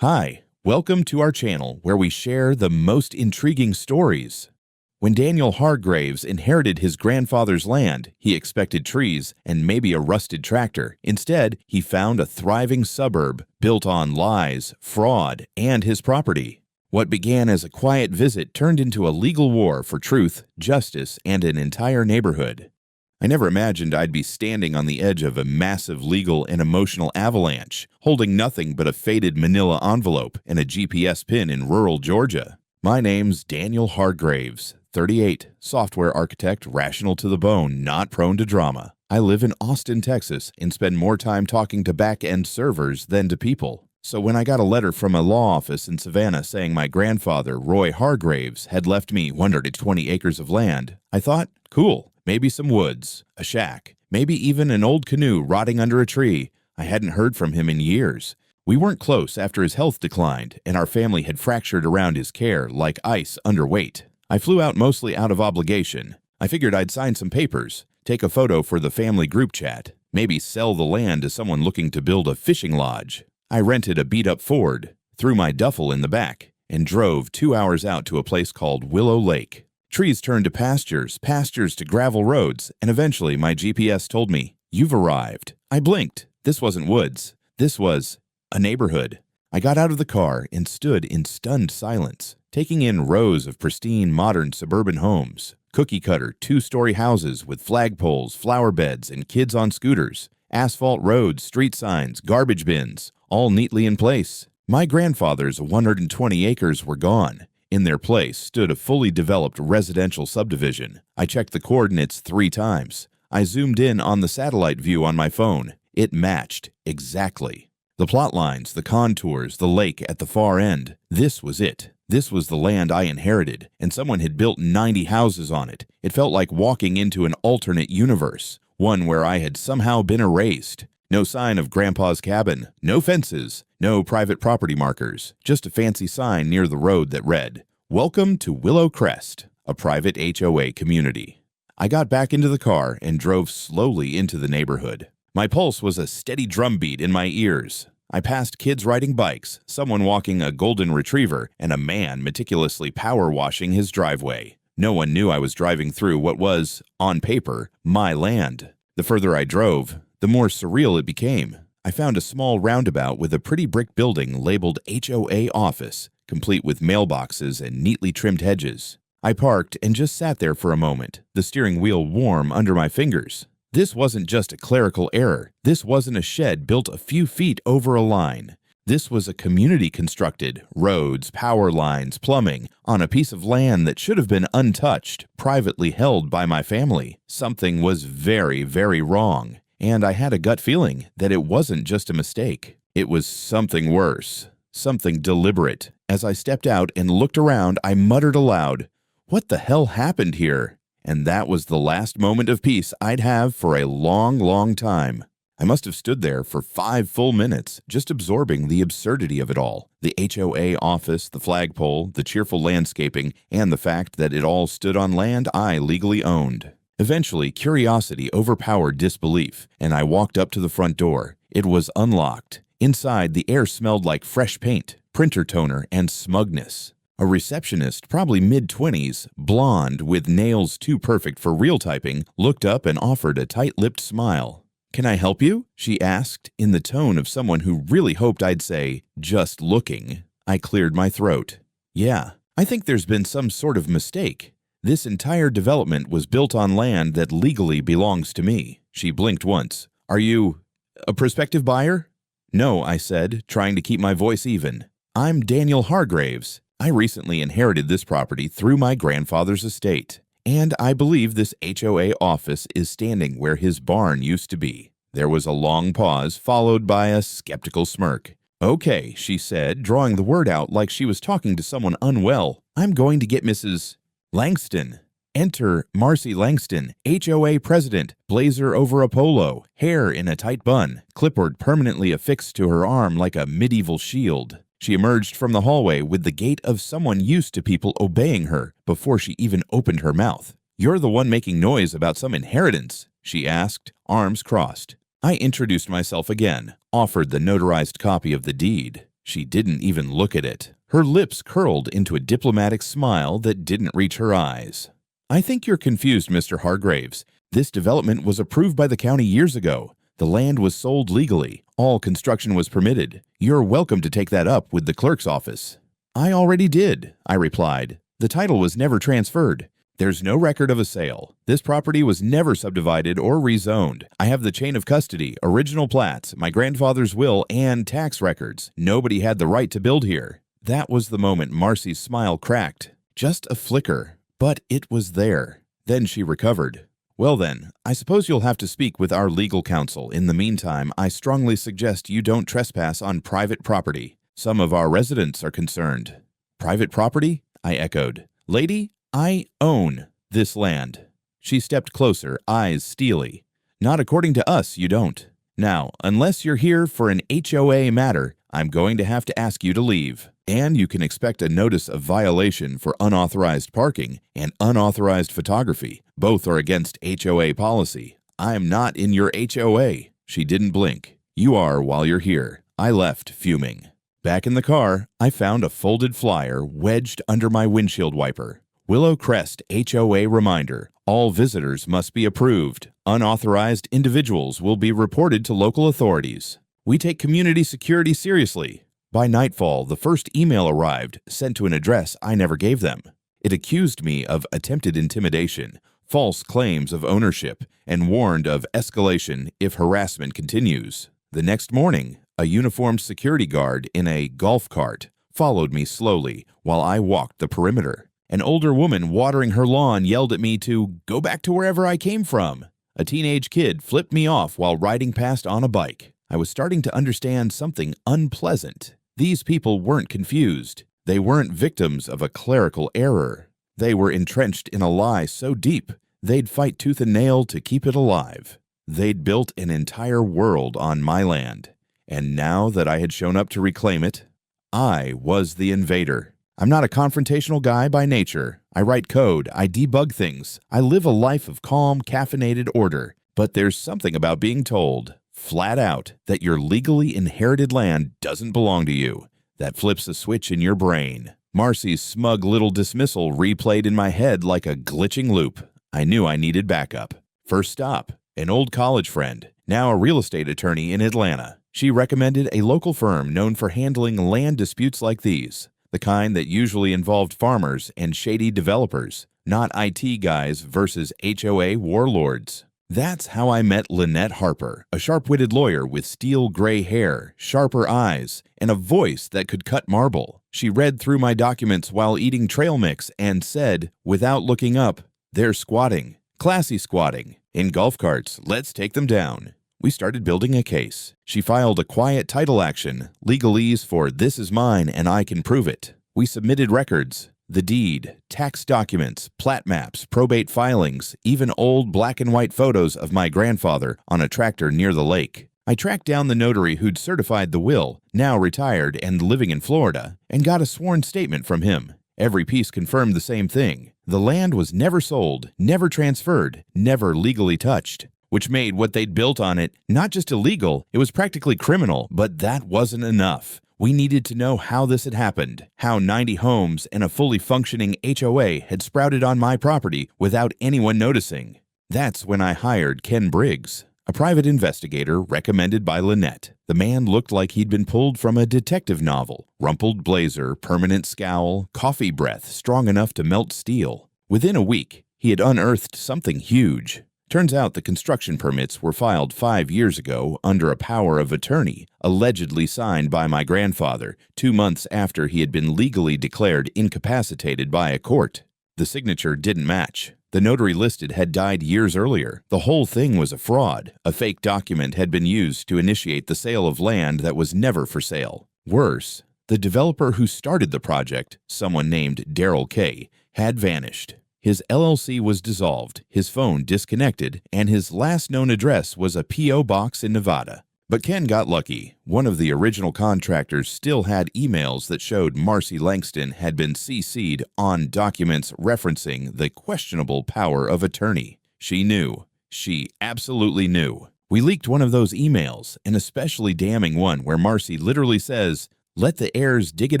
Hi, welcome to our channel where we share the most intriguing stories. When Daniel Hargraves inherited his grandfather's land, he expected trees and maybe a rusted tractor. Instead, he found a thriving suburb built on lies, fraud, and his property. What began as a quiet visit turned into a legal war for truth, justice, and an entire neighborhood. I never imagined I'd be standing on the edge of a massive legal and emotional avalanche, holding nothing but a faded manila envelope and a GPS pin in rural Georgia. My name's Daniel Hargraves, 38, software architect, rational to the bone, not prone to drama. I live in Austin, Texas, and spend more time talking to back-end servers than to people. So when I got a letter from a law office in Savannah saying my grandfather, Roy Hargraves, had left me 120 acres of land, I thought, cool. Maybe some woods, a shack, maybe even an old canoe rotting under a tree. I hadn't heard from him in years. We weren't close after his health declined, and our family had fractured around his care like ice underweight. I flew out mostly out of obligation. I figured I'd sign some papers, take a photo for the family group chat, maybe sell the land to someone looking to build a fishing lodge. I rented a beat-up Ford, threw my duffel in the back, and drove 2 hours out to a place called Willow Lake. Trees turned to pastures, pastures to gravel roads, and eventually my GPS told me, "You've arrived." I blinked. This wasn't woods. This was a neighborhood. I got out of the car and stood in stunned silence, taking in rows of pristine, modern suburban homes, cookie-cutter, two-story houses with flagpoles, flower beds, and kids on scooters, asphalt roads, street signs, garbage bins, all neatly in place. My grandfather's 120 acres were gone. In their place stood a fully developed residential subdivision. I checked the coordinates 3 times. I zoomed in on the satellite view on my phone. It matched exactly. The plot lines, the contours, the lake at the far end. This was it. This was the land I inherited, and someone had built 90 houses on it. It felt like walking into an alternate universe, one where I had somehow been erased. No sign of Grandpa's cabin, no fences, no private property markers, just a fancy sign near the road that read, "Welcome to Willow Crest, a private HOA community." I got back into the car and drove slowly into the neighborhood. My pulse was a steady drumbeat in my ears. I passed kids riding bikes, someone walking a golden retriever, and a man meticulously power washing his driveway. No one knew I was driving through what was, on paper, my land. The further I drove, the more surreal it became. I found a small roundabout with a pretty brick building labeled HOA office, complete with mailboxes and neatly trimmed hedges. I parked and just sat there for a moment, the steering wheel warm under my fingers. This wasn't just a clerical error. This wasn't a shed built a few feet over a line. This was a community constructed, roads, power lines, plumbing, on a piece of land that should have been untouched, privately held by my family. Something was very, very wrong. And I had a gut feeling that it wasn't just a mistake. It was something worse, something deliberate. As I stepped out and looked around, I muttered aloud, "What the hell happened here?" And that was the last moment of peace I'd have for a long, long time. I must have stood there for 5 full minutes, just absorbing the absurdity of it all. The HOA office, the flagpole, the cheerful landscaping, and the fact that it all stood on land I legally owned. Eventually, curiosity overpowered disbelief, and I walked up to the front door. It was unlocked. Inside, the air smelled like fresh paint, printer toner, and smugness. A receptionist, probably mid-20s, blonde with nails too perfect for real typing, looked up and offered a tight-lipped smile. "Can I help you?" she asked, in the tone of someone who really hoped I'd say, "Just looking." I cleared my throat. "Yeah, I think there's been some sort of mistake. This entire development was built on land that legally belongs to me." She blinked once. "Are you a prospective buyer?" "No," I said, trying to keep my voice even. "I'm Daniel Hargraves. I recently inherited this property through my grandfather's estate, and I believe this HOA office is standing where his barn used to be." There was a long pause, followed by a skeptical smirk. "Okay," she said, drawing the word out like she was talking to someone unwell. "I'm going to get Mrs. Langston. Enter Marcy Langston, HOA president, blazer over a polo, hair in a tight bun, clipboard permanently affixed to her arm like a medieval shield." She emerged from the hallway with the gait of someone used to people obeying her before she even opened her mouth. "You're the one making noise about some inheritance?" she asked, arms crossed. I introduced myself again, offered the notarized copy of the deed. She didn't even look at it. Her lips curled into a diplomatic smile that didn't reach her eyes. "I think you're confused, Mr. Hargraves. This development was approved by the county years ago. The land was sold legally. All construction was permitted. You're welcome to take that up with the clerk's office." "I already did," I replied. "The title was never transferred. There's no record of a sale. This property was never subdivided or rezoned. I have the chain of custody, original plats, my grandfather's will, and tax records. Nobody had the right to build here." That was the moment Marcy's smile cracked. Just a flicker, but it was there. Then she recovered. "Well then, I suppose you'll have to speak with our legal counsel. In the meantime, I strongly suggest you don't trespass on private property. Some of our residents are concerned." "Private property?" I echoed. "Lady, I own this land." She stepped closer, eyes steely. "Not according to us, you don't. Now, unless you're here for an HOA matter, I'm going to have to ask you to leave. And you can expect a notice of violation for unauthorized parking and unauthorized photography. Both are against HOA policy. I'm not in your HOA." She didn't blink. "You are while you're here." I left, fuming. Back in the car, I found a folded flyer wedged under my windshield wiper. "Willow Crest HOA reminder. All visitors must be approved. Unauthorized individuals will be reported to local authorities. We take community security seriously." By nightfall, the first email arrived, sent to an address I never gave them. It accused me of attempted intimidation, false claims of ownership, and warned of escalation if harassment continues. The next morning, a uniformed security guard in a golf cart followed me slowly while I walked the perimeter. An older woman watering her lawn yelled at me to go back to wherever I came from. A teenage kid flipped me off while riding past on a bike. I was starting to understand something unpleasant. These people weren't confused. They weren't victims of a clerical error. They were entrenched in a lie so deep, they'd fight tooth and nail to keep it alive. They'd built an entire world on my land. And now that I had shown up to reclaim it, I was the invader. I'm not a confrontational guy by nature. I write code, I debug things, I live a life of calm, caffeinated order. But there's something about being told, flat out, that your legally inherited land doesn't belong to you. That flips a switch in your brain. Marcy's smug little dismissal replayed in my head like a glitching loop. I knew I needed backup. First stop, an old college friend, now a real estate attorney in Atlanta. She recommended a local firm known for handling land disputes like these, the kind that usually involved farmers and shady developers, not IT guys versus HOA warlords. That's how I met Lynette Harper, a sharp-witted lawyer with steel gray hair, sharper eyes, and a voice that could cut marble. She read through my documents while eating trail mix and said, without looking up, "They're squatting. Classy squatting. In golf carts, let's take them down." We started building a case. She filed a quiet title action, legalese for "this is mine and I can prove it." We submitted records. The deed, tax documents, plat maps, probate filings, even old black and white photos of my grandfather on a tractor near the lake. I tracked down the notary who'd certified the will, now retired and living in Florida, and got a sworn statement from him. Every piece confirmed the same thing. The land was never sold, never transferred, never legally touched, which made what they'd built on it not just illegal, it was practically criminal, but that wasn't enough. We needed to know how this had happened, how 90 homes and a fully functioning HOA had sprouted on my property without anyone noticing. That's when I hired Ken Briggs, a private investigator recommended by Lynette. The man looked like he'd been pulled from a detective novel. Rumpled blazer, permanent scowl, coffee breath strong enough to melt steel. Within a week, he had unearthed something huge. Turns out the construction permits were filed 5 years ago under a power of attorney, allegedly signed by my grandfather 2 months after he had been legally declared incapacitated by a court. The signature didn't match. The notary listed had died years earlier. The whole thing was a fraud. A fake document had been used to initiate the sale of land that was never for sale. Worse, the developer who started the project, someone named Daryl Kay, had vanished. His LLC was dissolved, his phone disconnected, and his last known address was a P.O. box in Nevada. But Ken got lucky. One of the original contractors still had emails that showed Marcy Langston had been CC'd on documents referencing the questionable power of attorney. She knew. She absolutely knew. We leaked one of those emails, an especially damning one where Marcy literally says, Let the heirs dig it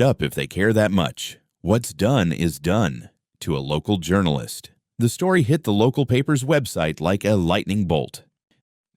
up if they care that much. What's done is done. To a local journalist. The story hit the local paper's website like a lightning bolt.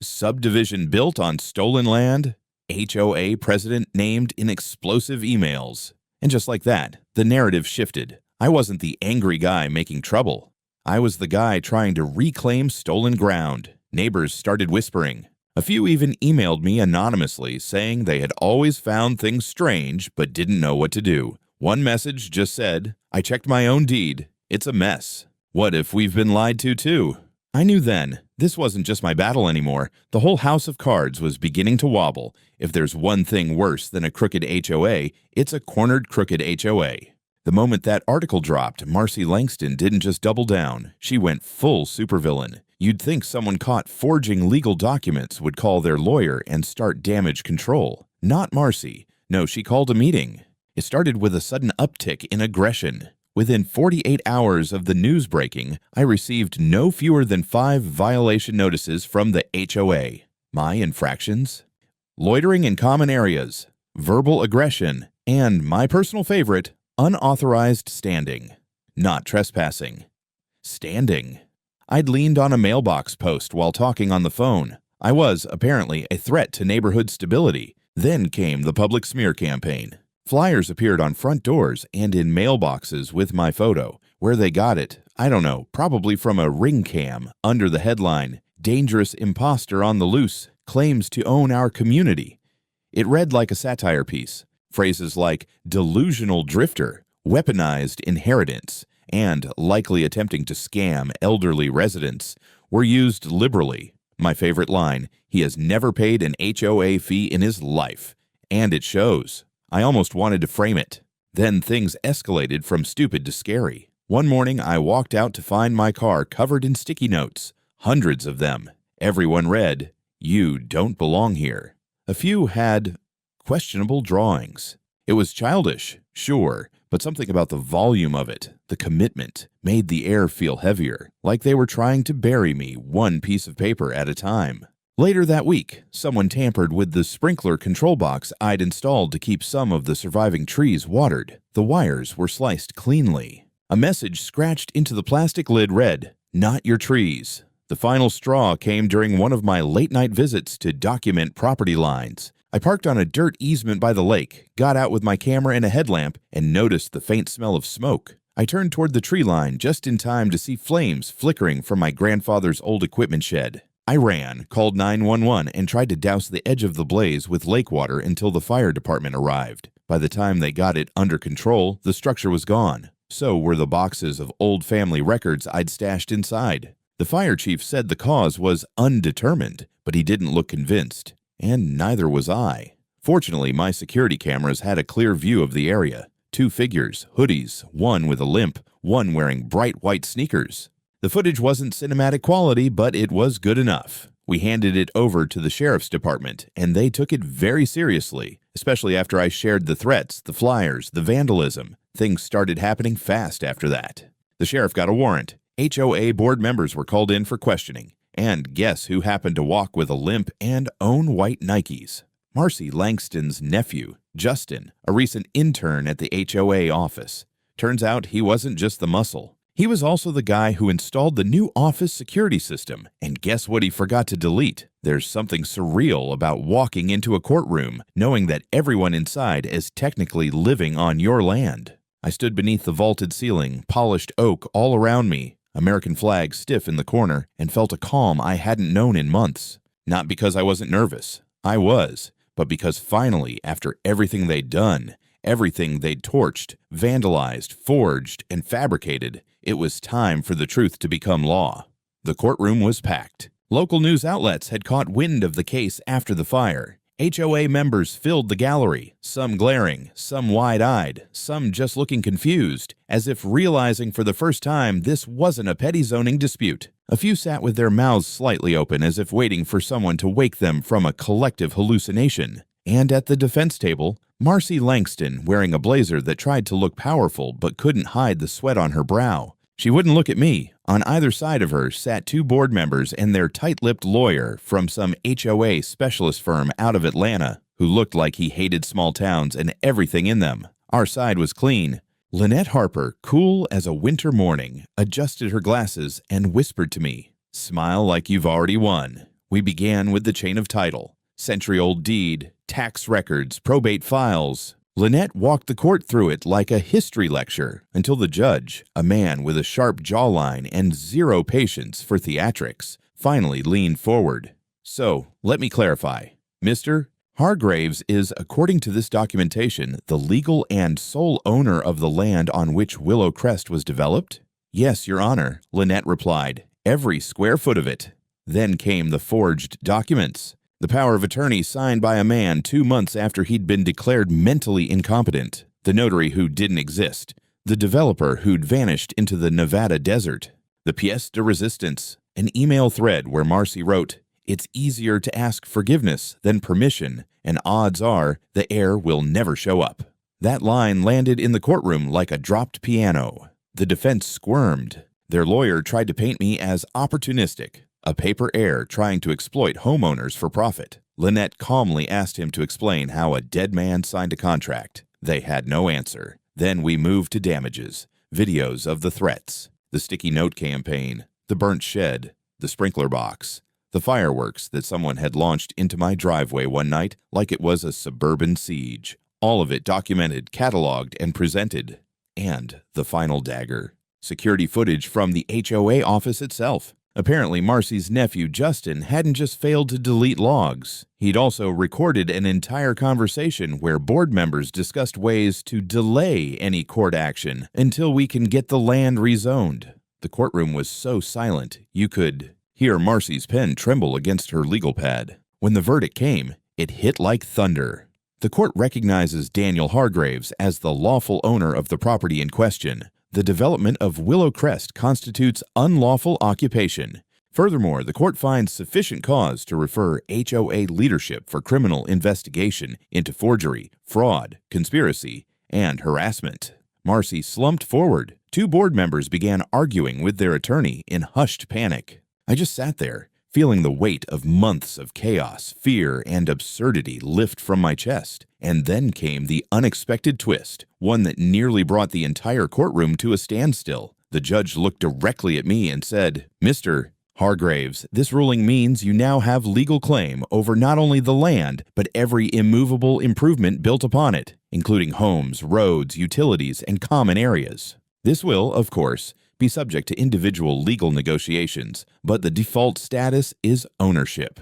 Subdivision built on stolen land. HOA president named in explosive emails. And just like that, the narrative shifted. I wasn't the angry guy making trouble. I was the guy trying to reclaim stolen ground. Neighbors started whispering. A few even emailed me anonymously saying they had always found things strange but didn't know what to do. One message just said, "I checked my own deed. It's a mess. What if we've been lied to too?" I knew then, this wasn't just my battle anymore. The whole house of cards was beginning to wobble. If there's one thing worse than a crooked HOA, it's a cornered crooked HOA. The moment that article dropped, Marcy Langston didn't just double down. She went full supervillain. You'd think someone caught forging legal documents would call their lawyer and start damage control. Not Marcy. No, she called a meeting. It started with a sudden uptick in aggression. Within 48 hours of the news breaking, I received no fewer than 5 violation notices from the HOA. My infractions? Loitering in common areas, verbal aggression, and my personal favorite, unauthorized standing. Not trespassing. Standing. I'd leaned on a mailbox post while talking on the phone. I was, apparently, a threat to neighborhood stability. Then came the public smear campaign. Flyers appeared on front doors and in mailboxes with my photo. Where they got it, I don't know, probably from a ring cam under the headline, "Dangerous Imposter on the Loose Claims to Own Our Community." It read like a satire piece. Phrases like delusional drifter, weaponized inheritance, and likely attempting to scam elderly residents were used liberally. My favorite line, "He has never paid an HOA fee in his life." And it shows. I almost wanted to frame it. Then things escalated from stupid to scary. One morning, I walked out to find my car covered in sticky notes, hundreds of them. Everyone read, "You don't belong here." A few had questionable drawings. It was childish, sure, but something about the volume of it, the commitment, made the air feel heavier, like they were trying to bury me one piece of paper at a time. Later that week, someone tampered with the sprinkler control box I'd installed to keep some of the surviving trees watered. The wires were sliced cleanly. A message scratched into the plastic lid read, "Not your trees." The final straw came during one of my late-night visits to document property lines. I parked on a dirt easement by the lake, got out with my camera and a headlamp, and noticed the faint smell of smoke. I turned toward the tree line just in time to see flames flickering from my grandfather's old equipment shed. I ran, called 911, and tried to douse the edge of the blaze with lake water until the fire department arrived. By the time they got it under control, the structure was gone. So were the boxes of old family records I'd stashed inside. The fire chief said the cause was undetermined, but he didn't look convinced. And neither was I. Fortunately, my security cameras had a clear view of the area. 2 figures, hoodies, one with a limp, one wearing bright white sneakers. The footage wasn't cinematic quality, but it was good enough. We handed it over to the sheriff's department, and they took it very seriously, especially after I shared the threats, the flyers, the vandalism. Things started happening fast after that. The sheriff got a warrant. HOA board members were called in for questioning. And guess who happened to walk with a limp and own white Nikes? Marcy Langston's nephew, Justin, a recent intern at the HOA office. Turns out he wasn't just the muscle. He was also the guy who installed the new office security system. And guess what he forgot to delete? There's something surreal about walking into a courtroom, knowing that everyone inside is technically living on your land. I stood beneath the vaulted ceiling, polished oak all around me, American flag stiff in the corner, and felt a calm I hadn't known in months. Not because I wasn't nervous. I was. But because finally, after everything they'd done, everything they'd torched, vandalized, forged, and fabricated, it was time for the truth to become law. The courtroom was packed. Local news outlets had caught wind of the case after the fire. HOA members filled the gallery, some glaring, some wide-eyed, some just looking confused, as if realizing for the first time this wasn't a petty zoning dispute. A few sat with their mouths slightly open as if waiting for someone to wake them from a collective hallucination. And at the defense table, Marcy Langston, wearing a blazer that tried to look powerful but couldn't hide the sweat on her brow. She wouldn't look at me. On either side of her sat 2 board members and their tight-lipped lawyer from some HOA specialist firm out of Atlanta, who looked like he hated small towns and everything in them. Our side was clean. Lynette Harper, cool as a winter morning, adjusted her glasses and whispered to me, "Smile like you've already won." We began with the chain of title, century-old deed, tax records, probate files. Lynette walked the court through it like a history lecture until the judge, a man with a sharp jawline and zero patience for theatrics, finally leaned forward. "So, let me clarify. Mr. Hargraves is, according to this documentation, the legal and sole owner of the land on which Willow Crest was developed?" "Yes, Your Honor," Lynette replied. "Every square foot of it." Then came the forged documents. The power of attorney signed by a man 2 months after he'd been declared mentally incompetent, the notary who didn't exist, the developer who'd vanished into the Nevada desert, the pièce de résistance, an email thread where Marcy wrote, "It's easier to ask forgiveness than permission, and odds are the heir will never show up." That line landed in the courtroom like a dropped piano. The defense squirmed. Their lawyer tried to paint me as opportunistic, a paper heir trying to exploit homeowners for profit. Lynette calmly asked him to explain how a dead man signed a contract. They had no answer. Then we moved to damages, videos of the threats, the sticky note campaign, the burnt shed, the sprinkler box, the fireworks that someone had launched into my driveway one night like it was a suburban siege. All of it documented, cataloged, and presented. And the final dagger. Security footage from the HOA office itself. Apparently, Marcy's nephew Justin hadn't just failed to delete logs. He'd also recorded an entire conversation where board members discussed ways to delay any court action until we can get the land rezoned. The courtroom was so silent, you could hear Marcy's pen tremble against her legal pad. When the verdict came, it hit like thunder. The court recognizes Daniel Hargraves as the lawful owner of the property in question. The development of Willow Crest constitutes unlawful occupation. Furthermore, the court finds sufficient cause to refer HOA leadership for criminal investigation into forgery, fraud, conspiracy, and harassment. Marcy slumped forward. 2 board members began arguing with their attorney in hushed panic. I just sat there, feeling the weight of months of chaos, fear, and absurdity lift from my chest. And then came the unexpected twist, one that nearly brought the entire courtroom to a standstill. The judge looked directly at me and said, "Mr. Hargraves, this ruling means you now have legal claim over not only the land, but every immovable improvement built upon it, including homes, roads, utilities, and common areas. This will, of course, be subject to individual legal negotiations, but the default status is ownership.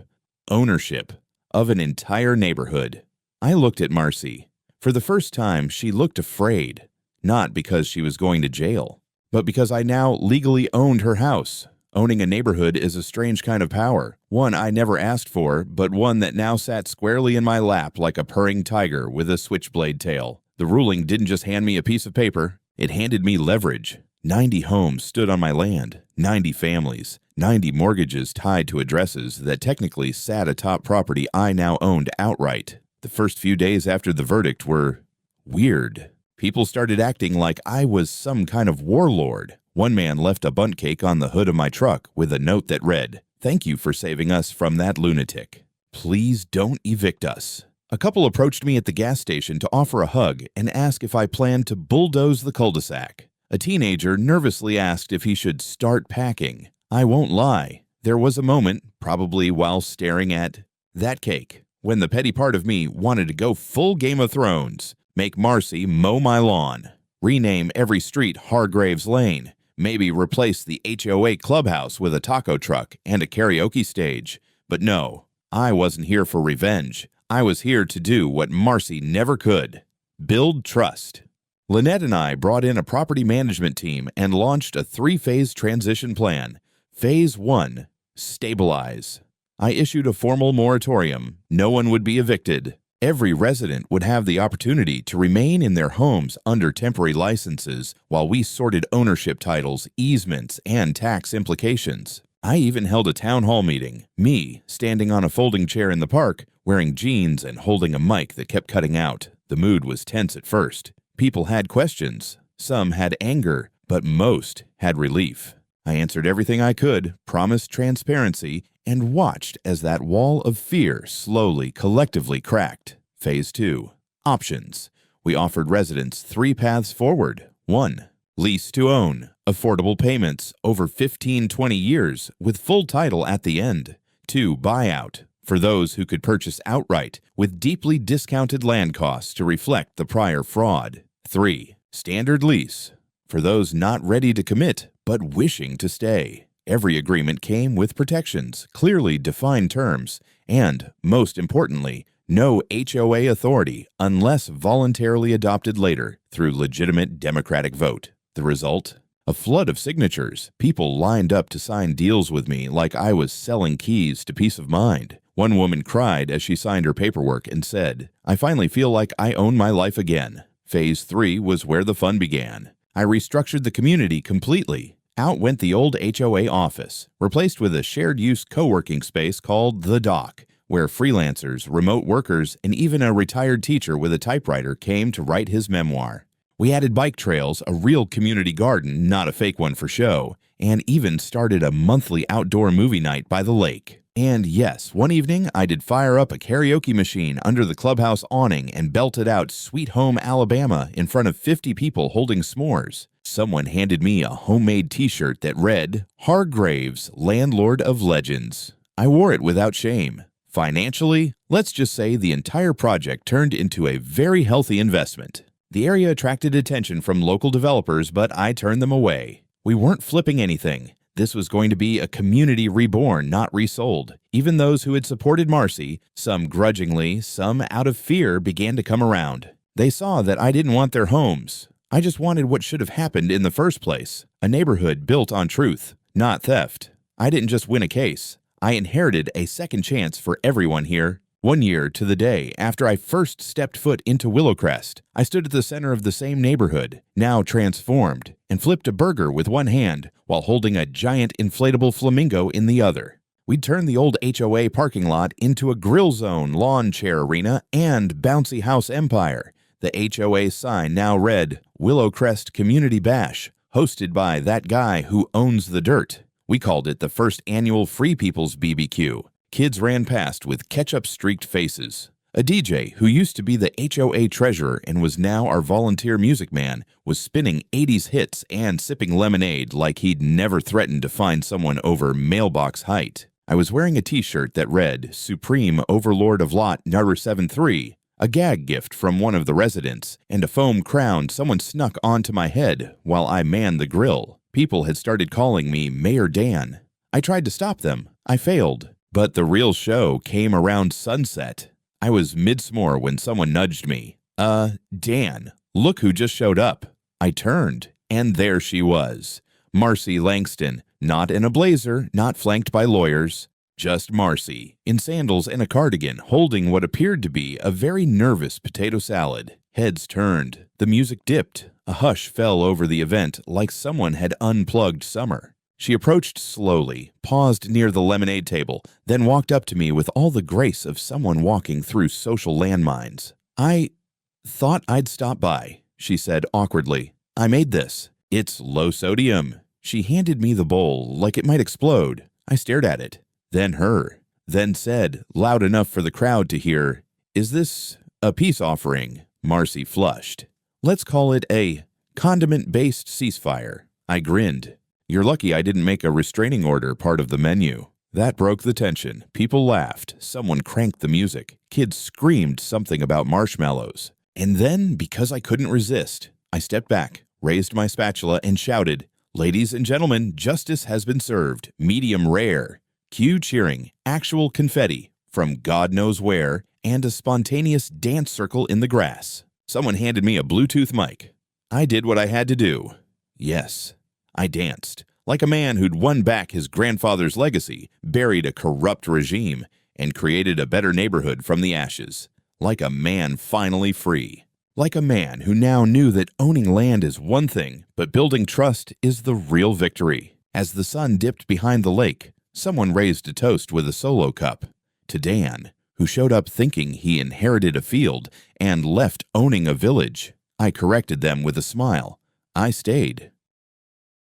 Ownership of an entire neighborhood." I looked at Marcy. For the first time, she looked afraid, not because she was going to jail, but because I now legally owned her house. Owning a neighborhood is a strange kind of power, one I never asked for, but one that now sat squarely in my lap like a purring tiger with a switchblade tail. The ruling didn't just hand me a piece of paper, it handed me leverage. 90 homes stood on my land, 90 families, 90 mortgages tied to addresses that technically sat atop property I now owned outright. The first few days after the verdict were weird. People started acting like I was some kind of warlord. One man left a bundt cake on the hood of my truck with a note that read, "Thank you for saving us from that lunatic. Please don't evict us." A couple approached me at the gas station to offer a hug and ask if I planned to bulldoze the cul-de-sac. A teenager nervously asked if he should start packing. I won't lie. There was a moment, probably while staring at that cake, when the petty part of me wanted to go full Game of Thrones, make Marcy mow my lawn, rename every street Hargraves Lane, maybe replace the HOA clubhouse with a taco truck and a karaoke stage. But no, I wasn't here for revenge. I was here to do what Marcy never could: build trust. Lynette and I brought in a property management team and launched a 3-phase transition plan. Phase 1, stabilize. I issued a formal moratorium. No one would be evicted. Every resident would have the opportunity to remain in their homes under temporary licenses while we sorted ownership titles, easements, and tax implications. I even held a town hall meeting, me standing on a folding chair in the park, wearing jeans and holding a mic that kept cutting out. The mood was tense at first. People had questions. Some had anger, but most had relief. I answered everything I could, promised transparency, and watched as that wall of fear slowly, collectively cracked. Phase 2. Options. We offered residents 3 paths forward. 1. Lease to own. Affordable payments over 15-20 years with full title at the end. 2. Buyout. For those who could purchase outright with deeply discounted land costs to reflect the prior fraud. 3. Standard lease. For those not ready to commit but wishing to stay. Every agreement came with protections, clearly defined terms, and, most importantly, no HOA authority unless voluntarily adopted later through legitimate democratic vote. The result? A flood of signatures. People lined up to sign deals with me like I was selling keys to peace of mind. One woman cried as she signed her paperwork and said, "I finally feel like I own my life again." Phase 3 was where the fun began. I restructured the community completely. Out went the old HOA office, replaced with a shared-use co-working space called The Dock, where freelancers, remote workers, and even a retired teacher with a typewriter came to write his memoir. We added bike trails, a real community garden, not a fake one for show, and even started a monthly outdoor movie night by the lake. And yes, one evening I did fire up a karaoke machine under the clubhouse awning and belted out Sweet Home Alabama in front of 50 people holding s'mores. Someone handed me a homemade t-shirt that read, "Hargraves, Landlord of Legends." I wore it without shame. Financially, let's just say the entire project turned into a very healthy investment. The area attracted attention from local developers, but I turned them away. We weren't flipping anything. This was going to be a community reborn, not resold. Even those who had supported Marcy, some grudgingly, some out of fear, began to come around. They saw that I didn't want their homes. I just wanted what should have happened in the first place. A neighborhood built on truth, not theft. I didn't just win a case. I inherited a second chance for everyone here. 1 year to the day after I first stepped foot into Willowcrest, I stood at the center of the same neighborhood, now transformed, and flipped a burger with one hand while holding a giant inflatable flamingo in the other. We'd turned the old HOA parking lot into a grill zone, lawn chair arena, and bouncy house empire. The HOA sign now read, "Willowcrest Community Bash, hosted by that guy who owns the dirt." We called it the first annual Free People's BBQ. Kids ran past with ketchup-streaked faces. A DJ, who used to be the HOA treasurer and was now our volunteer music man, was spinning 80s hits and sipping lemonade like he'd never threatened to find someone over mailbox height. I was wearing a t-shirt that read, "Supreme Overlord of Lot Number 73, a gag gift from one of the residents, and a foam crown someone snuck onto my head while I manned the grill. People had started calling me Mayor Dan. I tried to stop them. I failed. But the real show came around sunset. I was mid-s'more when someone nudged me. Dan, look who just showed up." I turned, and there she was. Marcy Langston, not in a blazer, not flanked by lawyers. Just Marcy, in sandals and a cardigan, holding what appeared to be a very nervous potato salad. Heads turned. The music dipped. A hush fell over the event like someone had unplugged summer. She approached slowly, paused near the lemonade table, then walked up to me with all the grace of someone walking through social landmines. "I thought I'd stop by," she said awkwardly. "I made this. It's low sodium." She handed me the bowl like it might explode. I stared at it, then her, then said, loud enough for the crowd to hear, "Is this a peace offering?" Marcy flushed. "Let's call it a condiment-based ceasefire." I grinned. "You're lucky I didn't make a restraining order part of the menu." That broke the tension. People laughed. Someone cranked the music. Kids screamed something about marshmallows. And then, because I couldn't resist, I stepped back, raised my spatula, and shouted, "Ladies and gentlemen, justice has been served. Medium rare." Cue cheering, actual confetti from God knows where, and a spontaneous dance circle in the grass. Someone handed me a Bluetooth mic. I did what I had to do. Yes. I danced, like a man who'd won back his grandfather's legacy, buried a corrupt regime, and created a better neighborhood from the ashes. Like a man finally free. Like a man who now knew that owning land is one thing, but building trust is the real victory. As the sun dipped behind the lake, someone raised a toast with a solo cup. To Dan, who showed up thinking he inherited a field and left owning a village. I corrected them with a smile. I stayed.